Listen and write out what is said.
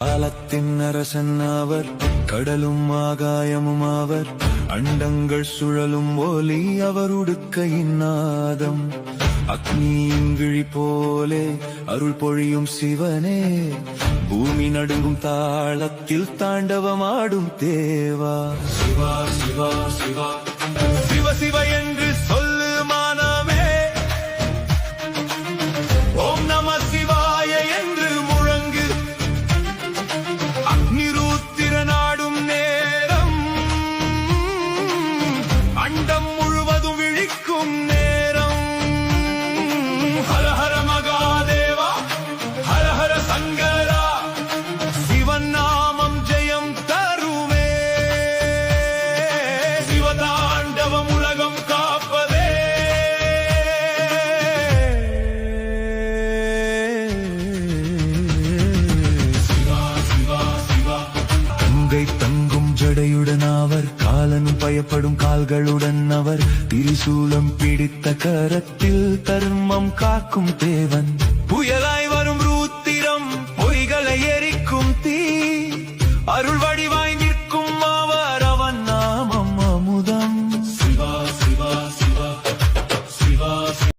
காலத்தின் அரசன் அவர், கடலும் ஆகாயமும் அவர், அண்டங்கள் சுழலும் ஒலி அவர் உடுக்கையின் நாதம். அக்னியின் விழி போலே அருள் பொழியும் சிவனே, பூமி நடுங்கும் தாளத்தில் தாண்டவமாடும் தேவா. சிவா சிவா சிவா சிவ சிவ என்று சொல்லு மானமே, ஓம் நம சிவாய என்று முழங்கு. அக்னிருத்திர நாடும் நேரம், அண்டம் முழுவதும் விழிக்கும் நேரம். ஹர ஹர மகாதேவா, ஹர ஹர சங்கரா, சிவன் நாமம் ஜெயம் தருமே. சிவதாண்டவம் உலகம் காப்பதே. சிவா சிவா சிவா. கங்கை தங்கும் ஜடையுடன் அவர், காலனும் பயப்படும் கால்களுடன் அவர், திரிசூலம் பிடித்த கரத்தில் தர்மம் காக்கும் தேவன்.